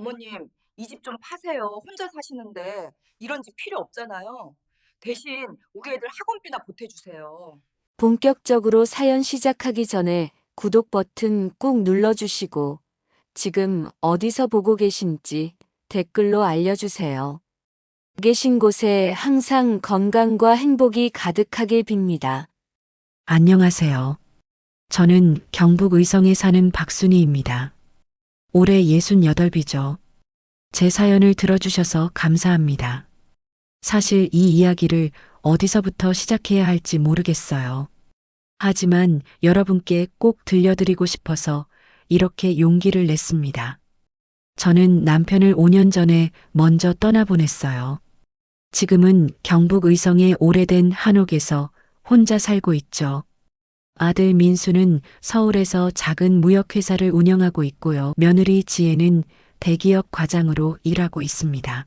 어머님, 이 집 좀 파세요. 혼자 사시는데 이런 집 필요 없잖아요. 대신 우리 애들 학원비나 보태주세요. 본격적으로 사연 시작하기 전에 구독 버튼 꾹 눌러주시고 지금 어디서 보고 계신지 댓글로 알려주세요. 계신 곳에 항상 건강과 행복이 가득하길 빕니다. 안녕하세요. 저는 경북 의성에 사는 박순희입니다. 올해 68이죠. 제 사연을 들어주셔서 감사합니다. 사실 이 이야기를 어디서부터 시작해야 할지 모르겠어요. 하지만 여러분께 꼭 들려드리고 싶어서 이렇게 용기를 냈습니다. 저는 남편을 5년 전에 먼저 떠나보냈어요. 지금은 경북 의성의 오래된 한옥에서 혼자 살고 있죠. 아들 민수는 서울에서 작은 무역회사를 운영하고 있고요. 며느리 지혜는 대기업 과장으로 일하고 있습니다.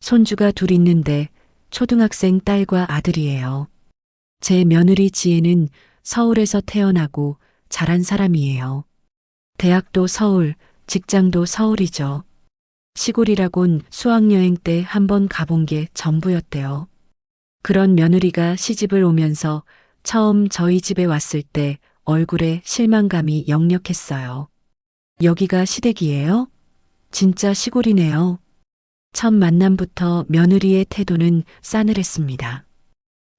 손주가 둘 있는데 초등학생 딸과 아들이에요. 제 며느리 지혜는 서울에서 태어나고 자란 사람이에요. 대학도 서울, 직장도 서울이죠. 시골이라곤 수학여행 때 한번 가본 게 전부였대요. 그런 며느리가 시집을 오면서 처음 저희 집에 왔을 때 얼굴에 실망감이 역력했어요. 여기가 시댁이에요? 진짜 시골이네요. 첫 만남부터 며느리의 태도는 싸늘했습니다.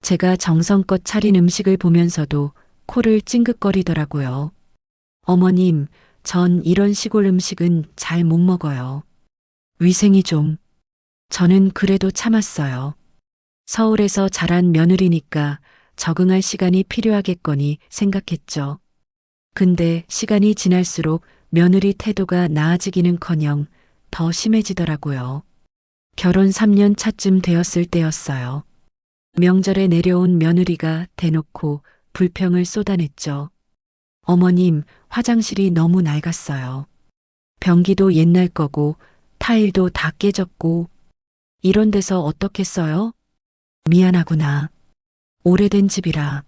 제가 정성껏 차린 음식을 보면서도 코를 찡긋거리더라고요. 어머님, 전 이런 시골 음식은 잘 못 먹어요. 위생이 좀. 저는 그래도 참았어요. 서울에서 자란 며느리니까 적응할 시간이 필요하겠거니 생각했죠. 근데 시간이 지날수록 며느리 태도가 나아지기는커녕 더 심해지더라고요. 결혼 3년 차쯤 되었을 때였어요. 명절에 내려온 며느리가 대놓고 불평을 쏟아냈죠. 어머님, 화장실이 너무 낡았어요. 변기도 옛날 거고 타일도 다 깨졌고 이런 데서 어떻겠어요? 미안하구나. 오래된 집이라.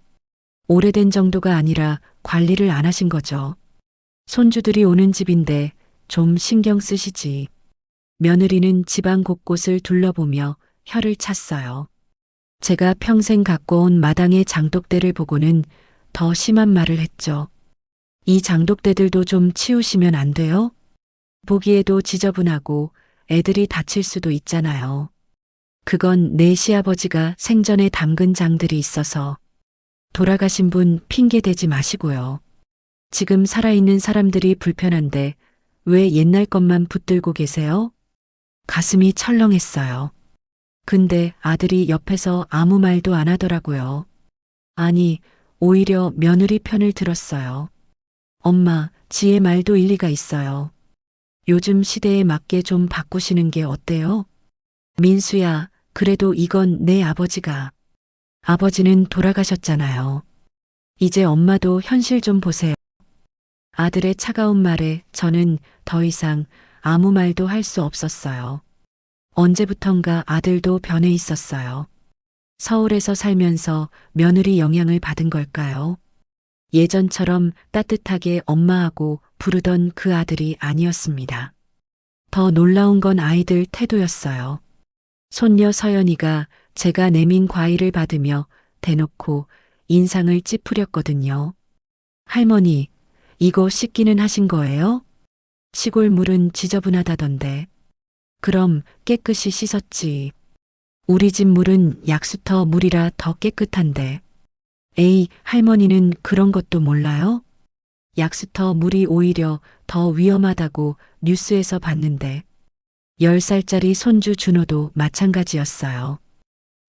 오래된 정도가 아니라 관리를 안 하신 거죠. 손주들이 오는 집인데 좀 신경 쓰시지. 며느리는 집안 곳곳을 둘러보며 혀를 찼어요. 제가 평생 갖고 온 마당의 장독대를 보고는 더 심한 말을 했죠. 이 장독대들도 좀 치우시면 안 돼요? 보기에도 지저분하고 애들이 다칠 수도 있잖아요. 그건 내 시아버지가 생전에 담근 장들이 있어서 돌아가신 분 핑계 대지 마시고요. 지금 살아있는 사람들이 불편한데 왜 옛날 것만 붙들고 계세요? 가슴이 철렁했어요. 근데 아들이 옆에서 아무 말도 안 하더라고요. 아니, 오히려 며느리 편을 들었어요. 엄마, 지혜 말도 일리가 있어요. 요즘 시대에 맞게 좀 바꾸시는 게 어때요? 민수야, 그래도 이건 내 아버지가. 아버지는 돌아가셨잖아요. 이제 엄마도 현실 좀 보세요. 아들의 차가운 말에 저는 더 이상 아무 말도 할 수 없었어요. 언제부턴가 아들도 변해 있었어요. 서울에서 살면서 며느리 영향을 받은 걸까요? 예전처럼 따뜻하게 엄마하고 부르던 그 아들이 아니었습니다. 더 놀라운 건 아이들 태도였어요. 손녀 서연이가 제가 내민 과일을 받으며 대놓고 인상을 찌푸렸거든요. 할머니, 이거 씻기는 하신 거예요? 시골 물은 지저분하다던데. 그럼 깨끗이 씻었지. 우리 집 물은 약수터 물이라 더 깨끗한데. 에이, 할머니는 그런 것도 몰라요? 약수터 물이 오히려 더 위험하다고 뉴스에서 봤는데. 10살짜리 손주 준호도 마찬가지였어요.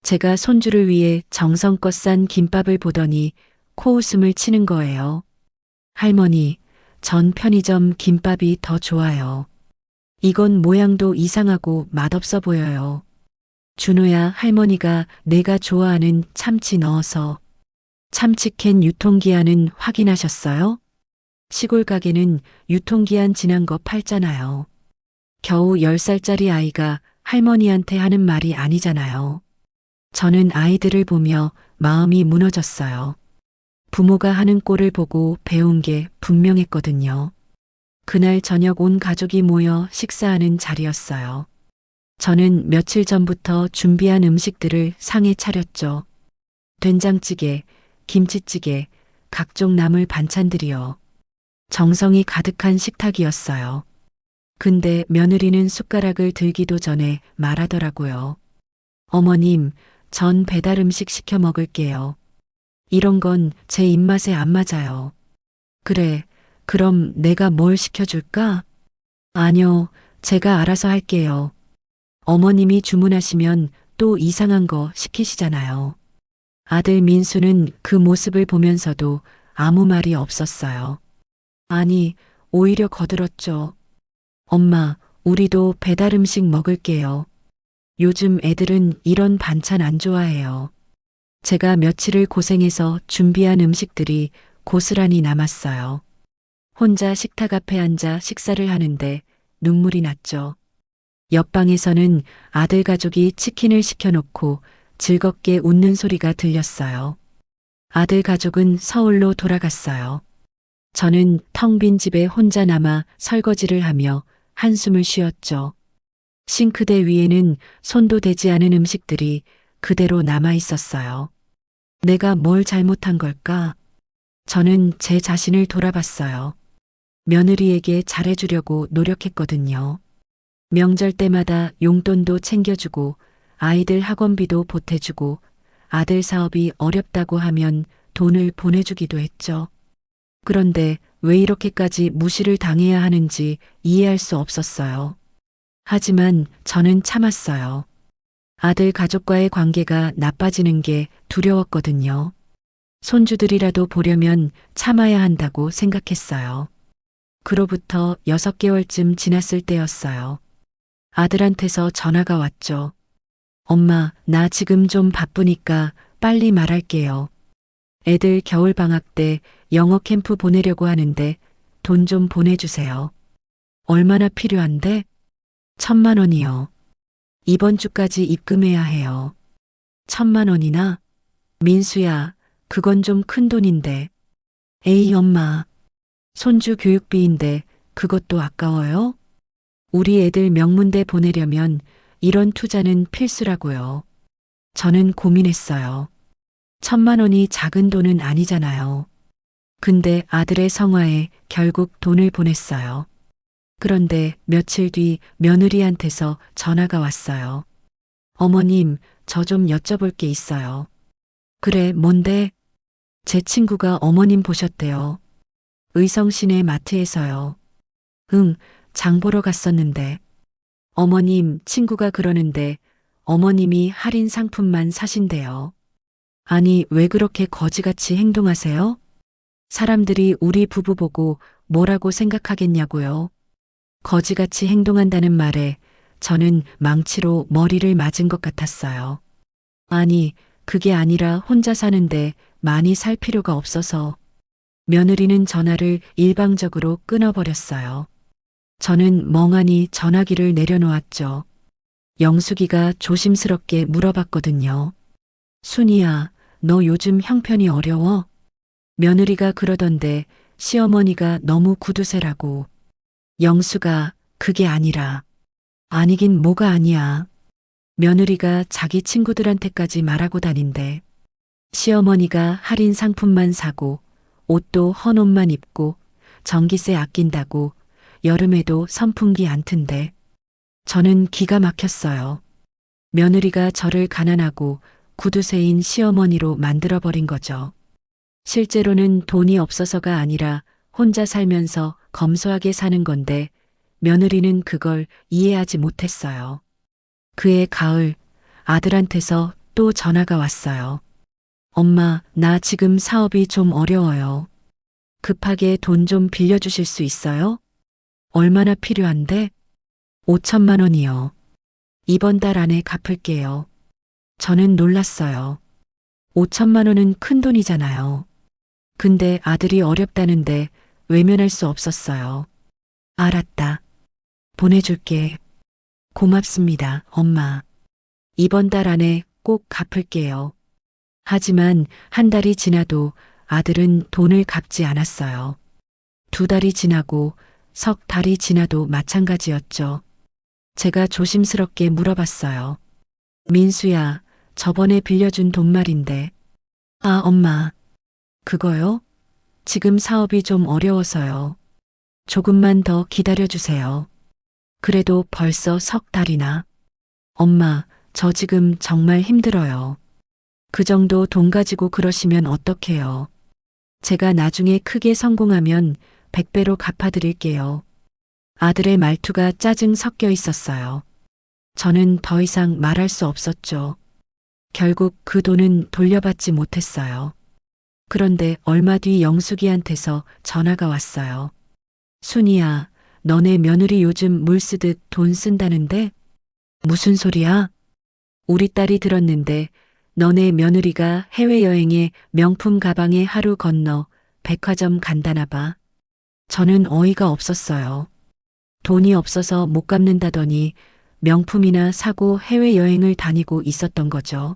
제가 손주를 위해 정성껏 싼 김밥을 보더니 코웃음을 치는 거예요. 할머니, 전 편의점 김밥이 더 좋아요. 이건 모양도 이상하고 맛없어 보여요. 준호야, 할머니가 내가 좋아하는 참치 넣어서. 참치캔 유통기한은 확인하셨어요? 시골 가게는 유통기한 지난 거 팔잖아요. 겨우 10살짜리 아이가 할머니한테 하는 말이 아니잖아요. 저는 아이들을 보며 마음이 무너졌어요. 부모가 하는 꼴을 보고 배운 게 분명했거든요. 그날 저녁 온 가족이 모여 식사하는 자리였어요. 저는 며칠 전부터 준비한 음식들을 상에 차렸죠. 된장찌개, 김치찌개, 각종 나물 반찬들이요. 정성이 가득한 식탁이었어요. 근데 며느리는 숟가락을 들기도 전에 말하더라고요. 어머님, 전 배달 음식 시켜 먹을게요. 이런 건 제 입맛에 안 맞아요. 그래, 그럼 내가 뭘 시켜줄까? 아니요, 제가 알아서 할게요. 어머님이 주문하시면 또 이상한 거 시키시잖아요. 아들 민수는 그 모습을 보면서도 아무 말이 없었어요. 아니, 오히려 거들었죠. 엄마, 우리도 배달 음식 먹을게요. 요즘 애들은 이런 반찬 안 좋아해요. 제가 며칠을 고생해서 준비한 음식들이 고스란히 남았어요. 혼자 식탁 앞에 앉아 식사를 하는데 눈물이 났죠. 옆방에서는 아들 가족이 치킨을 시켜놓고 즐겁게 웃는 소리가 들렸어요. 아들 가족은 서울로 돌아갔어요. 저는 텅 빈 집에 혼자 남아 설거지를 하며 한숨을 쉬었죠. 싱크대 위에는 손도 대지 않은 음식들이 그대로 남아 있었어요. 내가 뭘 잘못한 걸까? 저는 제 자신을 돌아봤어요. 며느리에게 잘해주려고 노력했거든요. 명절 때마다 용돈도 챙겨주고 아이들 학원비도 보태주고 아들 사업이 어렵다고 하면 돈을 보내주기도 했죠. 그런데 왜 이렇게까지 무시를 당해야 하는지 이해할 수 없었어요. 하지만 저는 참았어요. 아들 가족과의 관계가 나빠지는 게 두려웠거든요. 손주들이라도 보려면 참아야 한다고 생각했어요. 그로부터 6개월쯤 지났을 때였어요. 아들한테서 전화가 왔죠. 엄마, 나 지금 좀 바쁘니까 빨리 말할게요. 애들 겨울방학 때 영어 캠프 보내려고 하는데 돈 좀 보내주세요. 얼마나 필요한데? 1,000만 원이요. 이번 주까지 입금해야 해요. 1,000만 원이나? 민수야, 그건 좀 큰 돈인데. 에이, 엄마. 손주 교육비인데 그것도 아까워요? 우리 애들 명문대 보내려면 이런 투자는 필수라고요. 저는 고민했어요. 1,000만 원이 작은 돈은 아니잖아요. 근데 아들의 성화에 결국 돈을 보냈어요. 그런데 며칠 뒤 며느리한테서 전화가 왔어요. 어머님, 저 좀 여쭤볼 게 있어요. 그래, 뭔데? 제 친구가 어머님 보셨대요. 의성 시내 마트에서요. 응, 장 보러 갔었는데. 어머님, 친구가 그러는데 어머님이 할인 상품만 사신대요. 아니, 왜 그렇게 거지같이 행동하세요? 사람들이 우리 부부 보고 뭐라고 생각하겠냐고요. 거지같이 행동한다는 말에 저는 망치로 머리를 맞은 것 같았어요. 아니, 그게 아니라 혼자 사는데 많이 살 필요가 없어서. 며느리는 전화를 일방적으로 끊어버렸어요. 저는 멍하니 전화기를 내려놓았죠. 영숙이가 조심스럽게 물어봤거든요. 순이야, 너 요즘 형편이 어려워? 며느리가 그러던데 시어머니가 너무 구두쇠라고. 영수가 그게 아니라. 아니긴 뭐가 아니야. 며느리가 자기 친구들한테까지 말하고 다닌대. 시어머니가 할인 상품만 사고 옷도 헌 옷만 입고 전기세 아낀다고 여름에도 선풍기 안 튼대. 저는 기가 막혔어요. 며느리가 저를 가난하고 구두쇠인 시어머니로 만들어버린 거죠. 실제로는 돈이 없어서가 아니라 혼자 살면서 검소하게 사는 건데 며느리는 그걸 이해하지 못했어요. 그해 가을 아들한테서 또 전화가 왔어요. 엄마, 나 지금 사업이 좀 어려워요. 급하게 돈 좀 빌려주실 수 있어요? 얼마나 필요한데? 5천만 원이요. 이번 달 안에 갚을게요. 저는 놀랐어요. 5천만 원은 큰 돈이잖아요. 근데 아들이 어렵다는데 외면할 수 없었어요. 알았다. 보내줄게. 고맙습니다, 엄마. 이번 달 안에 꼭 갚을게요. 하지만 한 달이 지나도 아들은 돈을 갚지 않았어요. 2달이 지나고 석 달이 지나도 마찬가지였죠. 제가 조심스럽게 물어봤어요. 민수야, 저번에 빌려준 돈 말인데. 아, 엄마. 그거요? 지금 사업이 좀 어려워서요. 조금만 더 기다려주세요. 그래도 벌써 석 달이나. 엄마, 저 지금 정말 힘들어요. 그 정도 돈 가지고 그러시면 어떡해요. 제가 나중에 크게 성공하면 100배로 갚아드릴게요. 아들의 말투가 짜증 섞여 있었어요. 저는 더 이상 말할 수 없었죠. 결국 그 돈은 돌려받지 못했어요. 그런데 얼마 뒤 영숙이한테서 전화가 왔어요. 순이야, 너네 며느리 요즘 물 쓰듯 돈 쓴다는데? 무슨 소리야? 우리 딸이 들었는데 너네 며느리가 해외여행에 명품 가방에 하루 건너 백화점 간다나 봐. 저는 어이가 없었어요. 돈이 없어서 못 갚는다더니 명품이나 사고 해외여행을 다니고 있었던 거죠.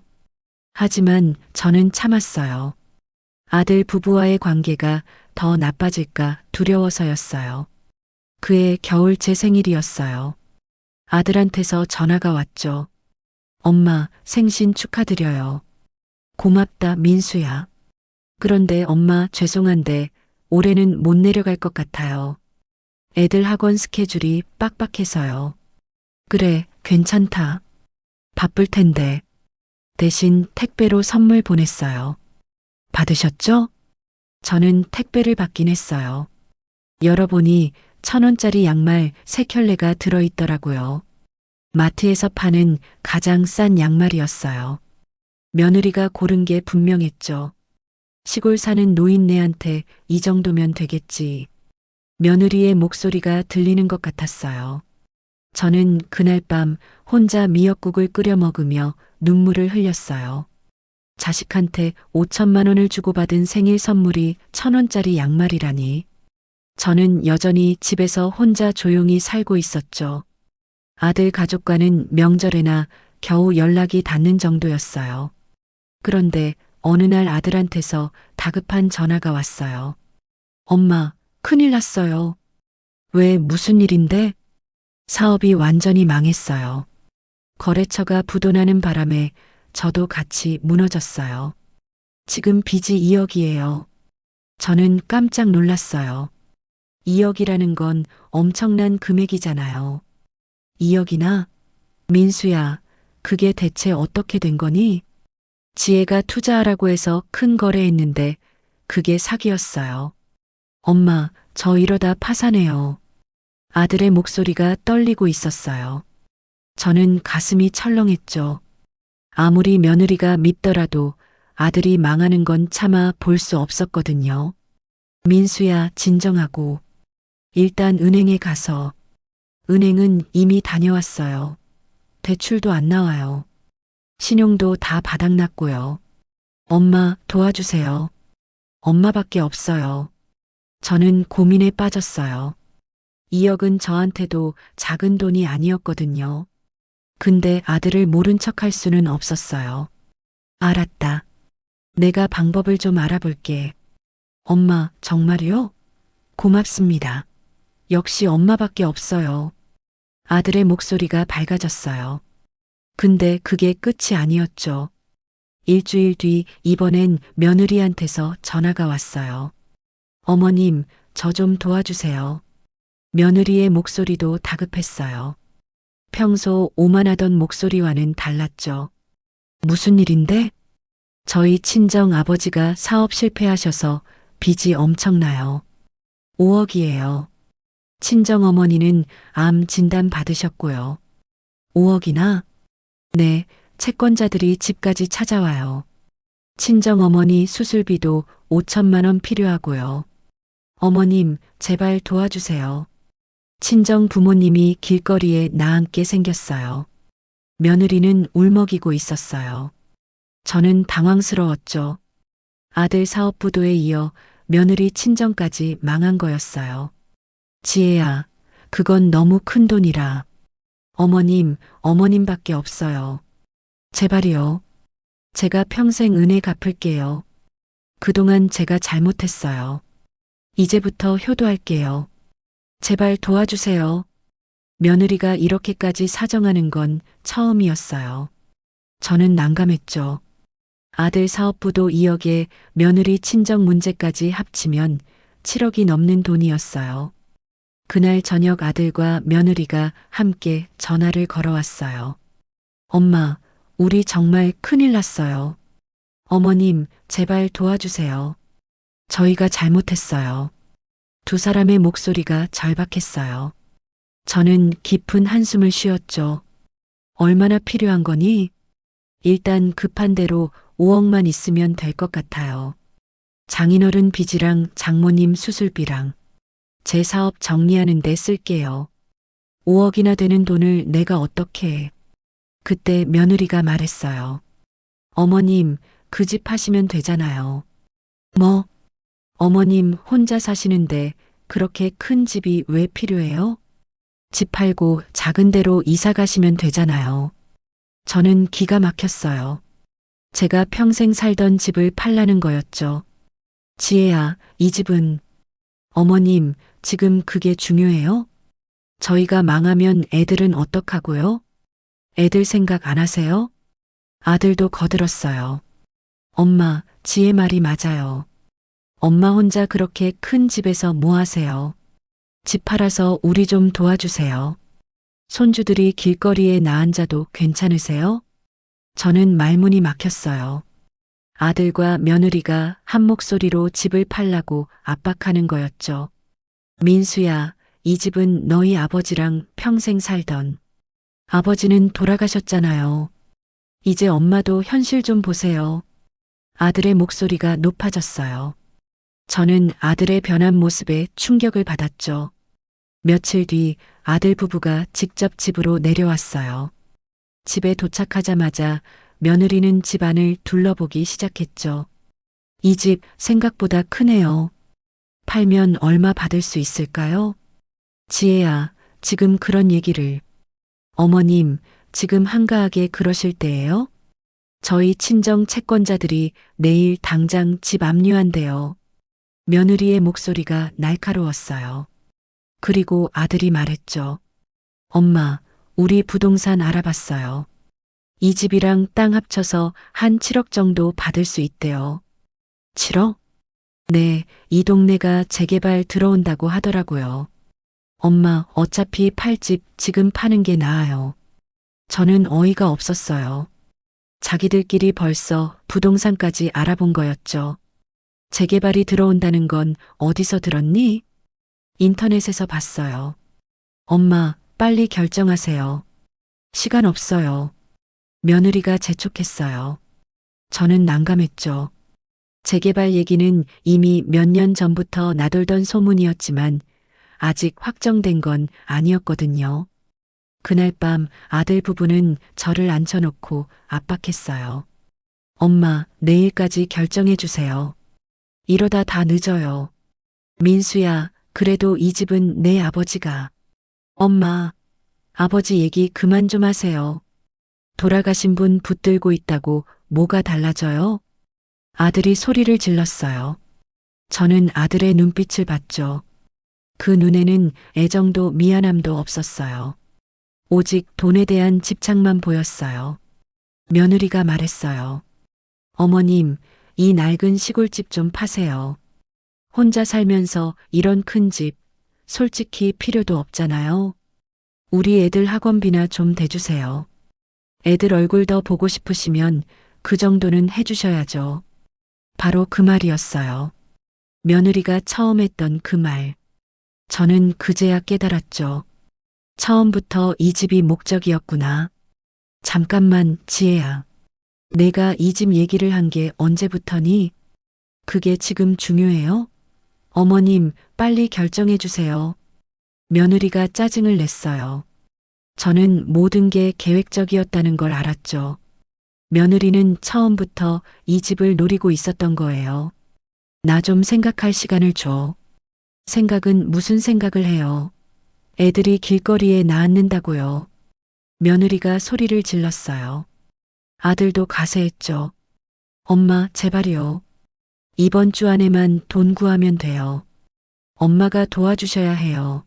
하지만 저는 참았어요. 아들 부부와의 관계가 더 나빠질까 두려워서였어요. 그해 겨울 제 생일이었어요. 아들한테서 전화가 왔죠. 엄마, 생신 축하드려요. 고맙다, 민수야. 그런데 엄마, 죄송한데 올해는 못 내려갈 것 같아요. 애들 학원 스케줄이 빡빡해서요. 그래, 괜찮다. 바쁠 텐데. 대신 택배로 선물 보냈어요. 받으셨죠? 저는 택배를 받긴 했어요. 열어보니 1,000원짜리 양말 3켤레가 들어있더라고요. 마트에서 파는 가장 싼 양말이었어요. 며느리가 고른 게 분명했죠. 시골 사는 노인네한테 이 정도면 되겠지. 며느리의 목소리가 들리는 것 같았어요. 저는 그날 밤 혼자 미역국을 끓여 먹으며 눈물을 흘렸어요. 자식한테 5천만 원을 주고받은 생일 선물이 1,000원짜리 양말이라니. 저는 여전히 집에서 혼자 조용히 살고 있었죠. 아들 가족과는 명절에나 겨우 연락이 닿는 정도였어요. 그런데 어느 날 아들한테서 다급한 전화가 왔어요. 엄마, 큰일 났어요. 왜, 무슨 일인데? 사업이 완전히 망했어요. 거래처가 부도나는 바람에 저도 같이 무너졌어요. 지금 빚이 2억이에요. 저는 깜짝 놀랐어요. 2억이라는 건 엄청난 금액이잖아요. 2억이나? 민수야, 그게 대체 어떻게 된 거니? 지혜가 투자하라고 해서 큰 거래했는데 그게 사기였어요. 엄마, 저 이러다 파산해요. 아들의 목소리가 떨리고 있었어요. 저는 가슴이 철렁했죠. 아무리 며느리가 밉더라도 아들이 망하는 건 차마 볼 수 없었거든요. 민수야, 진정하고. 일단 은행에 가서. 은행은 이미 다녀왔어요. 대출도 안 나와요. 신용도 다 바닥났고요. 엄마, 도와주세요. 엄마밖에 없어요. 저는 고민에 빠졌어요. 2억은 저한테도 작은 돈이 아니었거든요. 근데 아들을 모른 척 할 수는 없었어요. 알았다. 내가 방법을 좀 알아볼게. 엄마, 정말요? 고맙습니다. 역시 엄마밖에 없어요. 아들의 목소리가 밝아졌어요. 근데 그게 끝이 아니었죠. 일주일 뒤 이번엔 며느리한테서 전화가 왔어요. 어머님, 저 좀 도와주세요. 며느리의 목소리도 다급했어요. 평소 오만하던 목소리와는 달랐죠. 무슨 일인데? 저희 친정 아버지가 사업 실패하셔서 빚이 엄청나요. 5억이에요. 친정 어머니는 암 진단 받으셨고요. 5억이나? 네, 채권자들이 집까지 찾아와요. 친정 어머니 수술비도 5천만 원 필요하고요. 어머님, 제발 도와주세요. 친정 부모님이 길거리에 나앉게 생겼어요. 며느리는 울먹이고 있었어요. 저는 당황스러웠죠. 아들 사업 부도에 이어 며느리 친정까지 망한 거였어요. 지혜야, 그건 너무 큰 돈이라. 어머님, 어머님밖에 없어요. 제발이요. 제가 평생 은혜 갚을게요. 그동안 제가 잘못했어요. 이제부터 효도할게요. 제발 도와주세요. 며느리가 이렇게까지 사정하는 건 처음이었어요. 저는 난감했죠. 아들 사업부도 2억에 며느리 친정 문제까지 합치면 7억이 넘는 돈이었어요. 그날 저녁 아들과 며느리가 함께 전화를 걸어왔어요. 엄마, 우리 정말 큰일 났어요. 어머님, 제발 도와주세요. 저희가 잘못했어요. 두 사람의 목소리가 절박했어요. 저는 깊은 한숨을 쉬었죠. 얼마나 필요한 거니? 일단 급한 대로 5억만 있으면 될 것 같아요. 장인어른 빚이랑 장모님 수술비랑 제 사업 정리하는 데 쓸게요. 5억이나 되는 돈을 내가 어떻게 해. 그때 며느리가 말했어요. 어머님, 그 집 하시면 되잖아요. 뭐? 어머님 혼자 사시는데 그렇게 큰 집이 왜 필요해요? 집 팔고 작은 데로 이사 가시면 되잖아요. 저는 기가 막혔어요. 제가 평생 살던 집을 팔라는 거였죠. 지혜야, 이 집은. 어머님, 지금 그게 중요해요? 저희가 망하면 애들은 어떡하고요? 애들 생각 안 하세요? 아들도 거들었어요. 엄마, 지혜 말이 맞아요. 엄마 혼자 그렇게 큰 집에서 뭐 하세요? 집 팔아서 우리 좀 도와주세요. 손주들이 길거리에 나앉아도 괜찮으세요? 저는 말문이 막혔어요. 아들과 며느리가 한 목소리로 집을 팔라고 압박하는 거였죠. 민수야, 이 집은 너희 아버지랑 평생 살던. 아버지는 돌아가셨잖아요. 이제 엄마도 현실 좀 보세요. 아들의 목소리가 높아졌어요. 저는 아들의 변한 모습에 충격을 받았죠. 며칠 뒤 아들 부부가 직접 집으로 내려왔어요. 집에 도착하자마자 며느리는 집안을 둘러보기 시작했죠. 이 집 생각보다 크네요. 팔면 얼마 받을 수 있을까요? 지혜야, 지금 그런 얘기를. 어머님, 지금 한가하게 그러실 때예요? 저희 친정 채권자들이 내일 당장 집 압류한대요. 며느리의 목소리가 날카로웠어요. 그리고 아들이 말했죠. 엄마, 우리 부동산 알아봤어요. 이 집이랑 땅 합쳐서 한 7억 정도 받을 수 있대요. 7억? 네, 이 동네가 재개발 들어온다고 하더라고요. 엄마, 어차피 팔 집 지금 파는 게 나아요. 저는 어이가 없었어요. 자기들끼리 벌써 부동산까지 알아본 거였죠. 재개발이 들어온다는 건 어디서 들었니? 인터넷에서 봤어요. 엄마, 빨리 결정하세요. 시간 없어요. 며느리가 재촉했어요. 저는 난감했죠. 재개발 얘기는 이미 몇 년 전부터 나돌던 소문이었지만 아직 확정된 건 아니었거든요. 그날 밤 아들 부부는 저를 앉혀놓고 압박했어요. 엄마, 내일까지 결정해 주세요. 이러다 다 늦어요. 민수야, 그래도 이 집은 내 아버지가. 엄마, 아버지 얘기 그만 좀 하세요. 돌아가신 분 붙들고 있다고 뭐가 달라져요? 아들이 소리를 질렀어요. 저는 아들의 눈빛을 봤죠. 그 눈에는 애정도 미안함도 없었어요. 오직 돈에 대한 집착만 보였어요. 며느리가 말했어요. 어머님, 이 낡은 시골집 좀 파세요. 혼자 살면서 이런 큰 집, 솔직히 필요도 없잖아요. 우리 애들 학원비나 좀 대주세요. 애들 얼굴 더 보고 싶으시면 그 정도는 해주셔야죠. 바로 그 말이었어요. 며느리가 처음 했던 그 말. 저는 그제야 깨달았죠. 처음부터 이 집이 목적이었구나. 잠깐만, 지혜야. 내가 이 집 얘기를 한 게 언제부터니? 그게 지금 중요해요? 어머님, 빨리 결정해 주세요. 며느리가 짜증을 냈어요. 저는 모든 게 계획적이었다는 걸 알았죠. 며느리는 처음부터 이 집을 노리고 있었던 거예요. 나 좀 생각할 시간을 줘. 생각은 무슨 생각을 해요? 애들이 길거리에 나앉는다고요. 며느리가 소리를 질렀어요. 아들도 가세했죠. 엄마, 제발이요. 이번 주 안에만 돈 구하면 돼요. 엄마가 도와주셔야 해요.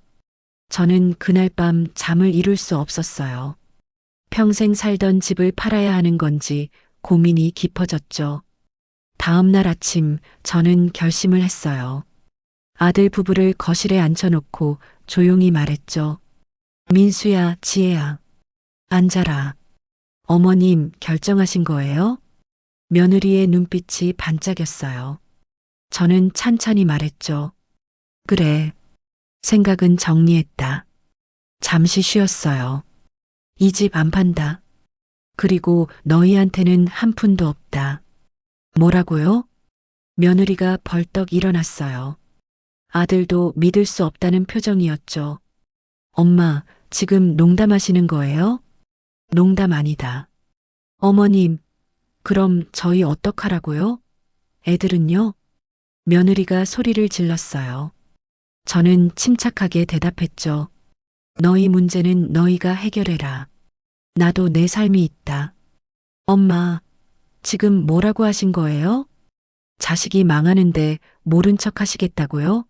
저는 그날 밤 잠을 이룰 수 없었어요. 평생 살던 집을 팔아야 하는 건지 고민이 깊어졌죠. 다음 날 아침 저는 결심을 했어요. 아들 부부를 거실에 앉혀놓고 조용히 말했죠. 민수야, 지혜야, 앉아라. 어머님 결정하신 거예요? 며느리의 눈빛이 반짝였어요. 저는 찬찬히 말했죠. 그래. 생각은 정리했다. 잠시 쉬었어요. 이 집 안 판다. 그리고 너희한테는 한 푼도 없다. 뭐라고요? 며느리가 벌떡 일어났어요. 아들도 믿을 수 없다는 표정이었죠. 엄마, 지금 농담하시는 거예요? 농담 아니다. 어머님, 그럼 저희 어떡하라고요? 애들은요? 며느리가 소리를 질렀어요. 저는 침착하게 대답했죠. 너희 문제는 너희가 해결해라. 나도 내 삶이 있다. 엄마, 지금 뭐라고 하신 거예요? 자식이 망하는데 모른 척 하시겠다고요?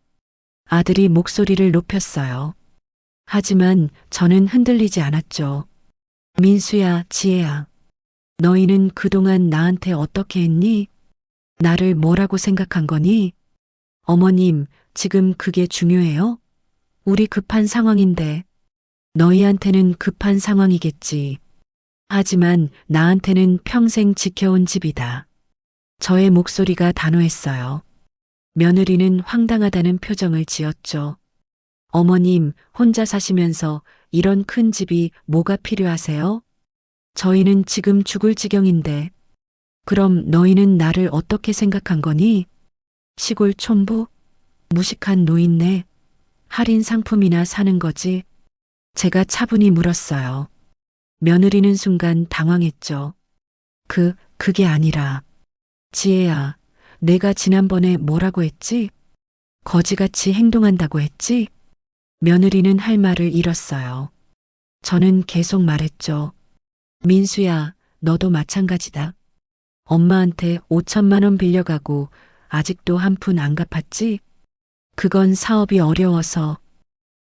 아들이 목소리를 높였어요. 하지만 저는 흔들리지 않았죠. 민수야, 지혜야. 너희는 그동안 나한테 어떻게 했니? 나를 뭐라고 생각한 거니? 어머님, 지금 그게 중요해요? 우리 급한 상황인데. 너희한테는 급한 상황이겠지. 하지만 나한테는 평생 지켜온 집이다. 저의 목소리가 단호했어요. 며느리는 황당하다는 표정을 지었죠. 어머님, 혼자 사시면서 이런 큰 집이 뭐가 필요하세요? 저희는 지금 죽을 지경인데. 그럼 너희는 나를 어떻게 생각한 거니? 시골 촌부? 무식한 노인네? 할인 상품이나 사는 거지? 제가 차분히 물었어요. 며느리는 순간 당황했죠. 그게 아니라. 지혜야, 내가 지난번에 뭐라고 했지? 거지같이 행동한다고 했지? 며느리는 할 말을 잃었어요. 저는 계속 말했죠. 민수야, 너도 마찬가지다. 엄마한테 5천만 원 빌려가고 아직도 한 푼 안 갚았지? 그건 사업이 어려워서.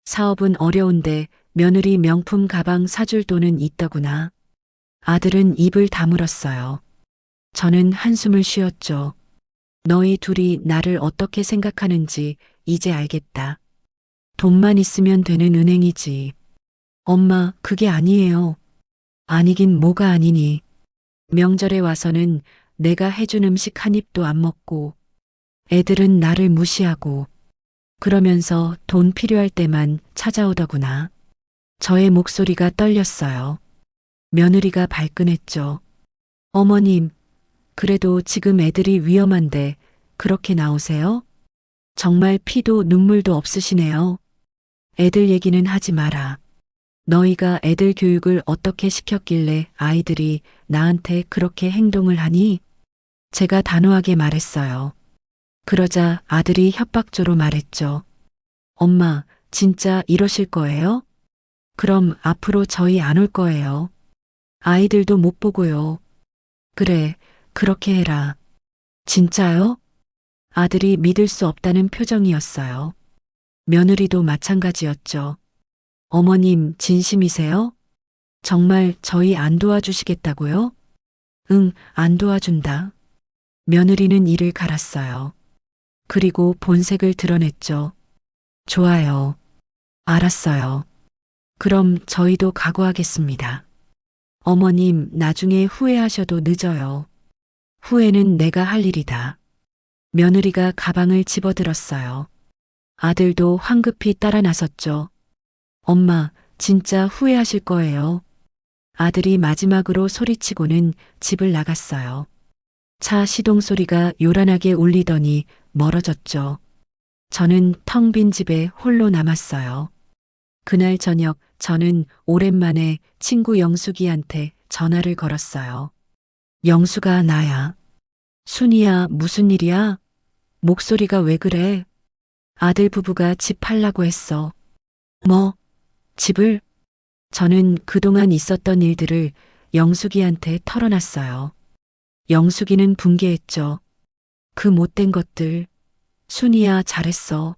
사업은 어려운데 며느리 명품 가방 사줄 돈은 있더구나. 아들은 입을 다물었어요. 저는 한숨을 쉬었죠. 너희 둘이 나를 어떻게 생각하는지 이제 알겠다. 돈만 있으면 되는 은행이지. 엄마, 그게 아니에요. 아니긴 뭐가 아니니. 명절에 와서는 내가 해준 음식 한 입도 안 먹고, 애들은 나를 무시하고, 그러면서 돈 필요할 때만 찾아오더구나. 저의 목소리가 떨렸어요. 며느리가 발끈했죠. 어머님, 그래도 지금 애들이 위험한데 그렇게 나오세요? 정말 피도 눈물도 없으시네요. 애들 얘기는 하지 마라. 너희가 애들 교육을 어떻게 시켰길래 아이들이 나한테 그렇게 행동을 하니? 제가 단호하게 말했어요. 그러자 아들이 협박조로 말했죠. 엄마, 진짜 이러실 거예요? 그럼 앞으로 저희 안 올 거예요. 아이들도 못 보고요. 그래, 그렇게 해라. 진짜요? 아들이 믿을 수 없다는 표정이었어요. 며느리도 마찬가지였죠. 어머님, 진심이세요? 정말 저희 안 도와주시겠다고요? 응, 안 도와준다. 며느리는 이를 갈았어요. 그리고 본색을 드러냈죠. 좋아요. 알았어요. 그럼 저희도 각오하겠습니다. 어머님, 나중에 후회하셔도 늦어요. 후회는 내가 할 일이다. 며느리가 가방을 집어들었어요. 아들도 황급히 따라 나섰죠. 엄마, 진짜 후회하실 거예요. 아들이 마지막으로 소리치고는 집을 나갔어요. 차 시동 소리가 요란하게 울리더니 멀어졌죠. 저는 텅 빈 집에 홀로 남았어요. 그날 저녁 저는 오랜만에 친구 영숙이한테 전화를 걸었어요. 영숙아, 나야. 순이야, 무슨 일이야? 목소리가 왜 그래? 아들 부부가 집 팔라고 했어. 뭐? 집을? 저는 그동안 있었던 일들을 영숙이한테 털어놨어요. 영숙이는 분개했죠. 그 못된 것들. 순이야, 잘했어.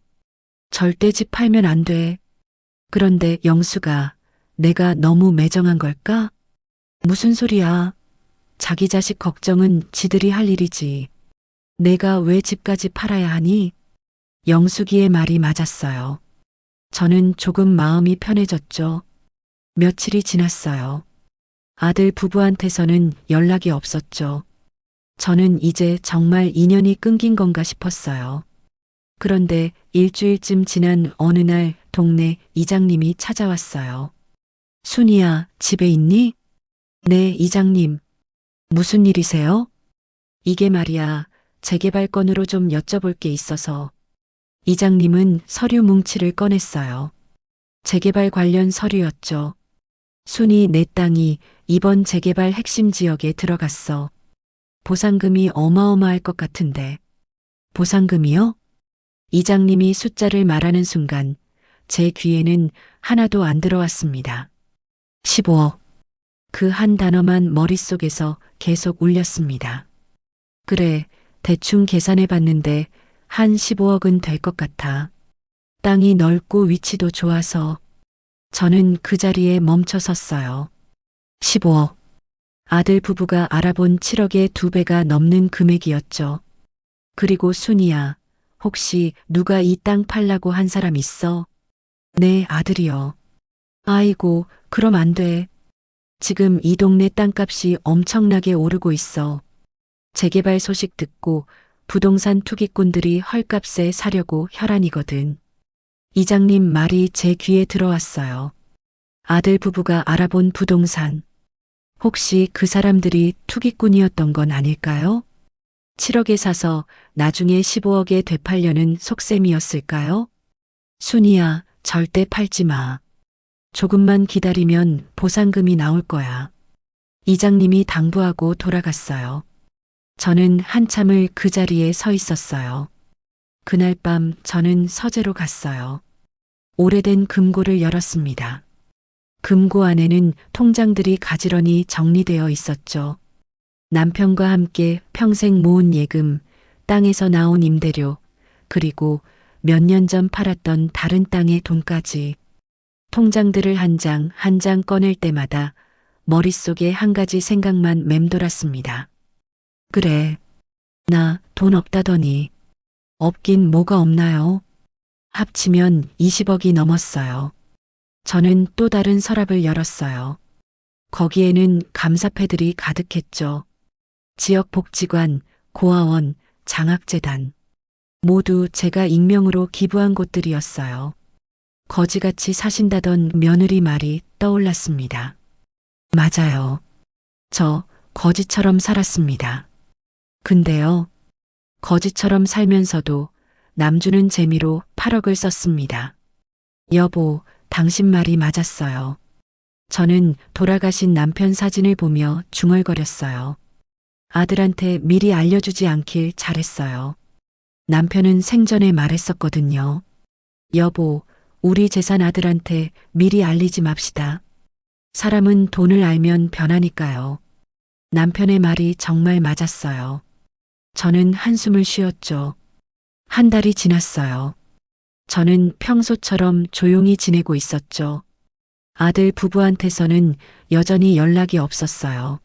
절대 집 팔면 안 돼. 그런데 영수가 내가 너무 매정한 걸까? 무슨 소리야? 자기 자식 걱정은 지들이 할 일이지. 내가 왜 집까지 팔아야 하니? 영숙이의 말이 맞았어요. 저는 조금 마음이 편해졌죠. 며칠이 지났어요. 아들 부부한테서는 연락이 없었죠. 저는 이제 정말 인연이 끊긴 건가 싶었어요. 그런데 일주일쯤 지난 어느 날 동네 이장님이 찾아왔어요. 순이야, 집에 있니? 네, 이장님. 무슨 일이세요? 이게 말이야, 재개발 건으로 좀 여쭤볼 게 있어서. 이장님은 서류 뭉치를 꺼냈어요. 재개발 관련 서류였죠. 순이 내 땅이 이번 재개발 핵심 지역에 들어갔어. 보상금이 어마어마할 것 같은데. 보상금이요? 이장님이 숫자를 말하는 순간 제 귀에는 하나도 안 들어왔습니다. 15억. 그 한 단어만 머릿속에서 계속 울렸습니다. 그래, 대충 계산해 봤는데 한 15억은 될 것 같아. 땅이 넓고 위치도 좋아서 저는 그 자리에 멈춰 섰어요. 15억. 아들 부부가 알아본 7억의 2배가 넘는 금액이었죠. 그리고 순이야, 혹시 누가 이 땅 팔라고 한 사람 있어? 네, 아들이요. 아이고, 그럼 안 돼. 지금 이 동네 땅값이 엄청나게 오르고 있어. 재개발 소식 듣고 부동산 투기꾼들이 헐값에 사려고 혈안이거든. 이장님 말이 제 귀에 들어왔어요. 아들 부부가 알아본 부동산. 혹시 그 사람들이 투기꾼이었던 건 아닐까요? 7억에 사서 나중에 15억에 되팔려는 속셈이었을까요? 순이야, 절대 팔지 마. 조금만 기다리면 보상금이 나올 거야. 이장님이 당부하고 돌아갔어요. 저는 한참을 그 자리에 서 있었어요. 그날 밤 저는 서재로 갔어요. 오래된 금고를 열었습니다. 금고 안에는 통장들이 가지런히 정리되어 있었죠. 남편과 함께 평생 모은 예금, 땅에서 나온 임대료, 그리고 몇 년 전 팔았던 다른 땅의 돈까지. 통장들을 한 장 한 장 꺼낼 때마다 머릿속에 한 가지 생각만 맴돌았습니다. 그래, 나 돈 없다더니. 없긴 뭐가 없나요? 합치면 20억이 넘었어요. 저는 또 다른 서랍을 열었어요. 거기에는 감사패들이 가득했죠. 지역복지관, 고아원, 장학재단. 모두 제가 익명으로 기부한 곳들이었어요. 거지같이 사신다던 며느리 말이 떠올랐습니다. 맞아요. 저 거지처럼 살았습니다. 근데요, 거지처럼 살면서도 남주는 재미로 8억을 썼습니다. 여보, 당신 말이 맞았어요. 저는 돌아가신 남편 사진을 보며 중얼거렸어요. 아들한테 미리 알려주지 않길 잘했어요. 남편은 생전에 말했었거든요. 여보, 우리 재산 아들한테 미리 알리지 맙시다. 사람은 돈을 알면 변하니까요. 남편의 말이 정말 맞았어요. 저는 한숨을 쉬었죠. 한 달이 지났어요. 저는 평소처럼 조용히 지내고 있었죠. 아들 부부한테서는 여전히 연락이 없었어요.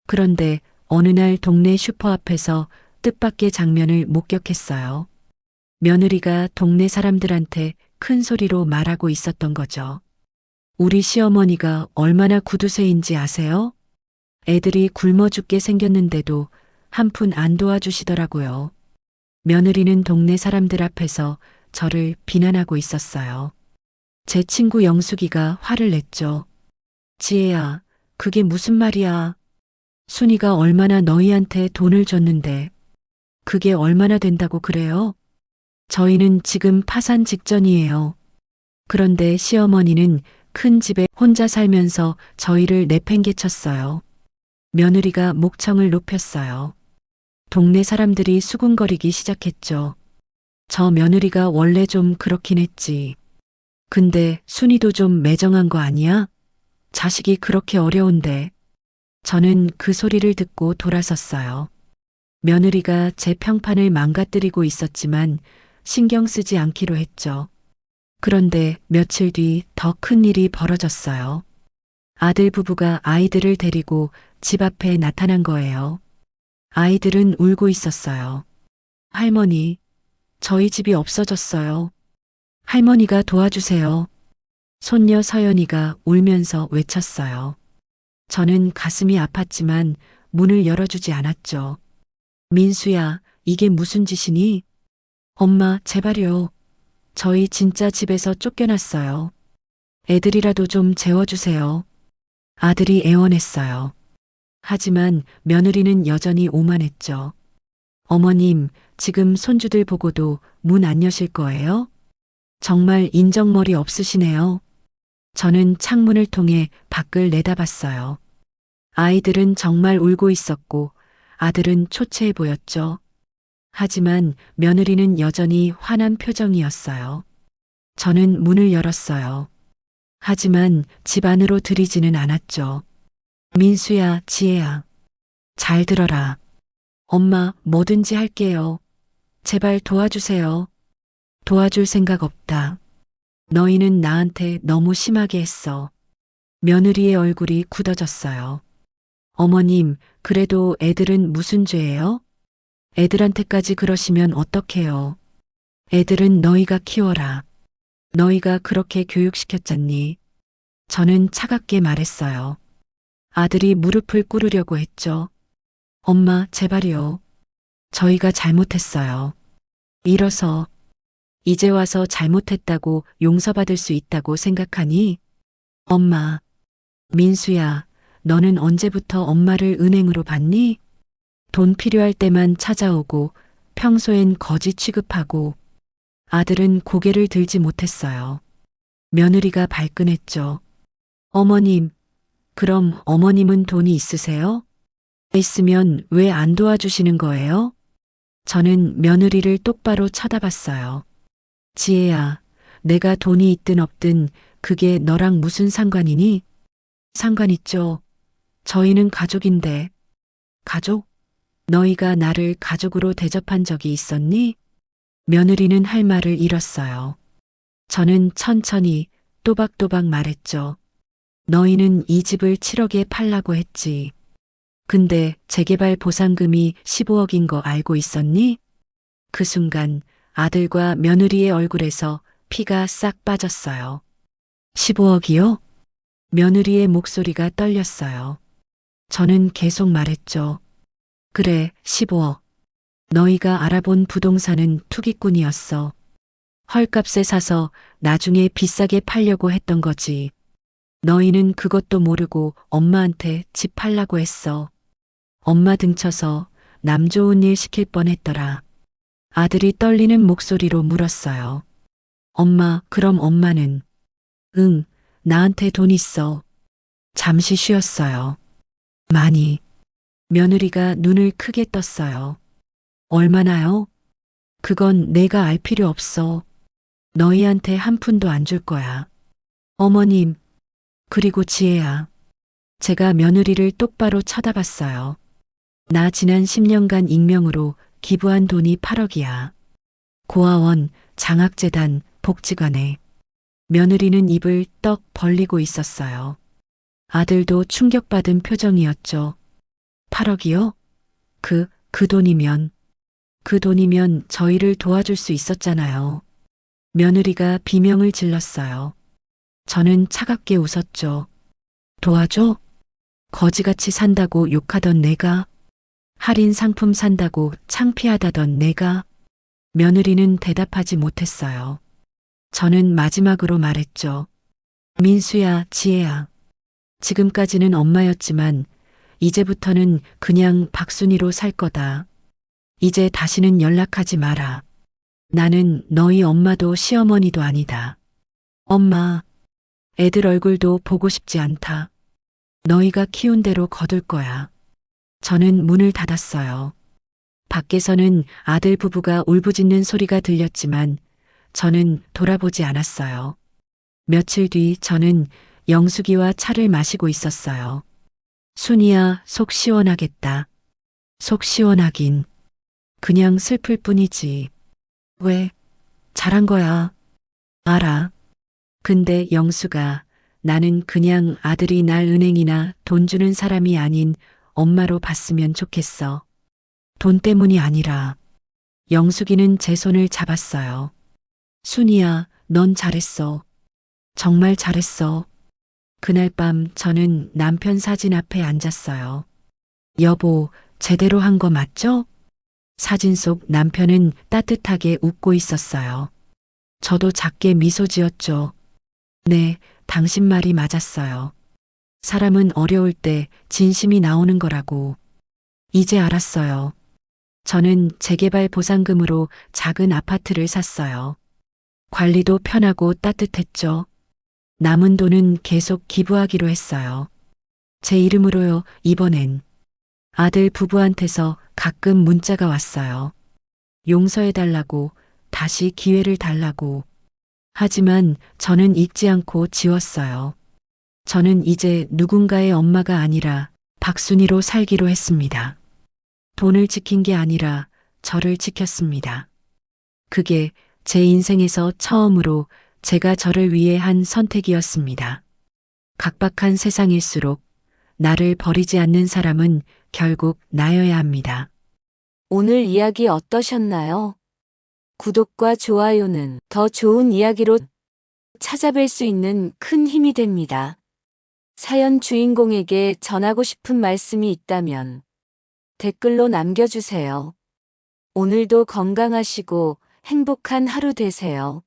그런데 어느 날 동네 슈퍼 앞에서 뜻밖의 장면을 목격했어요. 며느리가 동네 사람들한테 큰 소리로 말하고 있었던 거죠. 우리 시어머니가 얼마나 구두쇠인지 아세요? 애들이 굶어 죽게 생겼는데도 한 푼 안 도와주시더라고요. 며느리는 동네 사람들 앞에서 저를 비난하고 있었어요. 제 친구 영숙이가 화를 냈죠. 지혜야, 그게 무슨 말이야? 순이가 얼마나 너희한테 돈을 줬는데 그게 얼마나 된다고 그래요? 저희는 지금 파산 직전이에요. 그런데 시어머니는 큰 집에 혼자 살면서 저희를 내팽개쳤어요. 며느리가 목청을 높였어요. 동네 사람들이 수군거리기 시작했죠. 저 며느리가 원래 좀 그렇긴 했지. 근데 순이도 좀 매정한 거 아니야? 자식이 그렇게 어려운데. 저는 그 소리를 듣고 돌아섰어요. 며느리가 제 평판을 망가뜨리고 있었지만 신경 쓰지 않기로 했죠. 그런데 며칠 뒤 더 큰 일이 벌어졌어요. 아들 부부가 아이들을 데리고 집 앞에 나타난 거예요. 아이들은 울고 있었어요. 할머니, 저희 집이 없어졌어요. 할머니가 도와주세요. 손녀 서연이가 울면서 외쳤어요. 저는 가슴이 아팠지만 문을 열어주지 않았죠. 민수야, 이게 무슨 짓이니? 엄마, 제발요. 저희 진짜 집에서 쫓겨났어요. 애들이라도 좀 재워주세요. 아들이 애원했어요. 하지만 며느리는 여전히 오만했죠. 어머님, 지금 손주들 보고도 문 안 여실 거예요? 정말 인정머리 없으시네요. 저는 창문을 통해 밖을 내다봤어요. 아이들은 정말 울고 있었고 아들은 초췌해 보였죠. 하지만 며느리는 여전히 화난 표정이었어요. 저는 문을 열었어요. 하지만 집 안으로 들이지는 않았죠. 민수야, 지혜야. 잘 들어라. 엄마, 뭐든지 할게요. 제발 도와주세요. 도와줄 생각 없다. 너희는 나한테 너무 심하게 했어. 며느리의 얼굴이 굳어졌어요. 어머님, 그래도 애들은 무슨 죄예요? 애들한테까지 그러시면 어떡해요? 애들은 너희가 키워라. 너희가 그렇게 교육시켰잖니. 저는 차갑게 말했어요. 아들이 무릎을 꿇으려고 했죠. 엄마, 제발요. 저희가 잘못했어요. 일어서 이제 와서 잘못했다고 용서받을 수 있다고 생각하니? 엄마, 민수야, 너는 언제부터 엄마를 은행으로 봤니? 돈 필요할 때만 찾아오고 평소엔 거지 취급하고 아들은 고개를 들지 못했어요. 며느리가 발끈했죠. 어머님, 그럼 어머님은 돈이 있으세요? 있으면 왜 안 도와주시는 거예요? 저는 며느리를 똑바로 쳐다봤어요. 지혜야, 내가 돈이 있든 없든 그게 너랑 무슨 상관이니? 상관 있죠. 저희는 가족인데. 가족? 너희가 나를 가족으로 대접한 적이 있었니? 며느리는 할 말을 잃었어요. 저는 천천히 또박또박 말했죠. 너희는 이 집을 7억에 팔라고 했지. 근데 재개발 보상금이 15억인 거 알고 있었니? 그 순간 아들과 며느리의 얼굴에서 피가 싹 빠졌어요. 15억이요? 며느리의 목소리가 떨렸어요. 저는 계속 말했죠. 그래, 15억. 너희가 알아본 부동산은 투기꾼이었어. 헐값에 사서 나중에 비싸게 팔려고 했던 거지. 너희는 그것도 모르고 엄마한테 집 팔라고 했어. 엄마 등쳐서 남 좋은 일 시킬 뻔했더라. 아들이 떨리는 목소리로 물었어요. 엄마, 그럼 엄마는? 응, 나한테 돈 있어. 잠시 쉬었어요. 많이. 며느리가 눈을 크게 떴어요. 얼마나요? 그건 내가 알 필요 없어. 너희한테 한 푼도 안 줄 거야. 어머님, 그리고 지혜야. 제가 며느리를 똑바로 쳐다봤어요. 나 지난 10년간 익명으로 기부한 돈이 8억이야. 고아원, 장학재단, 복지관에. 며느리는 입을 떡 벌리고 있었어요. 아들도 충격받은 표정이었죠. 8억이요? 그 돈이면 저희를 도와줄 수 있었잖아요. 며느리가 비명을 질렀어요. 저는 차갑게 웃었죠. 도와줘? 거지같이 산다고 욕하던 내가, 할인 상품 산다고 창피하다던 내가, 며느리는 대답하지 못했어요. 저는 마지막으로 말했죠. 민수야, 지혜야. 지금까지는 엄마였지만 이제부터는 그냥 박순이로 살 거다. 이제 다시는 연락하지 마라. 나는 너희 엄마도 시어머니도 아니다. 엄마, 애들 얼굴도 보고 싶지 않다. 너희가 키운 대로 거둘 거야. 저는 문을 닫았어요. 밖에서는 아들 부부가 울부짖는 소리가 들렸지만 저는 돌아보지 않았어요. 며칠 뒤 저는 영숙이와 차를 마시고 있었어요. 순이야, 속 시원하겠다. 속 시원하긴. 그냥 슬플 뿐이지. 왜? 잘한 거야. 알아. 근데 영수가 나는 그냥 아들이 날 은행이나 돈 주는 사람이 아닌 엄마로 봤으면 좋겠어. 돈 때문이 아니라. 영숙이는 제 손을 잡았어요. 순이야, 넌 잘했어. 정말 잘했어. 그날 밤 저는 남편 사진 앞에 앉았어요. 여보, 제대로 한 거 맞죠? 사진 속 남편은 따뜻하게 웃고 있었어요. 저도 작게 미소 지었죠. 네, 당신 말이 맞았어요. 사람은 어려울 때 진심이 나오는 거라고. 이제 알았어요. 저는 재개발 보상금으로 작은 아파트를 샀어요. 관리도 편하고 따뜻했죠. 남은 돈은 계속 기부하기로 했어요. 제 이름으로요, 이번엔. 아들 부부한테서 가끔 문자가 왔어요. 용서해달라고, 다시 기회를 달라고. 하지만 저는 읽지 않고 지웠어요. 저는 이제 누군가의 엄마가 아니라 박순이로 살기로 했습니다. 돈을 지킨 게 아니라 저를 지켰습니다. 그게 제 인생에서 처음으로 제가 저를 위해 한 선택이었습니다. 각박한 세상일수록 나를 버리지 않는 사람은 결국 나여야 합니다. 오늘 이야기 어떠셨나요? 구독과 좋아요는 더 좋은 이야기로 찾아뵐 수 있는 큰 힘이 됩니다. 사연 주인공에게 전하고 싶은 말씀이 있다면 댓글로 남겨주세요. 오늘도 건강하시고 행복한 하루 되세요.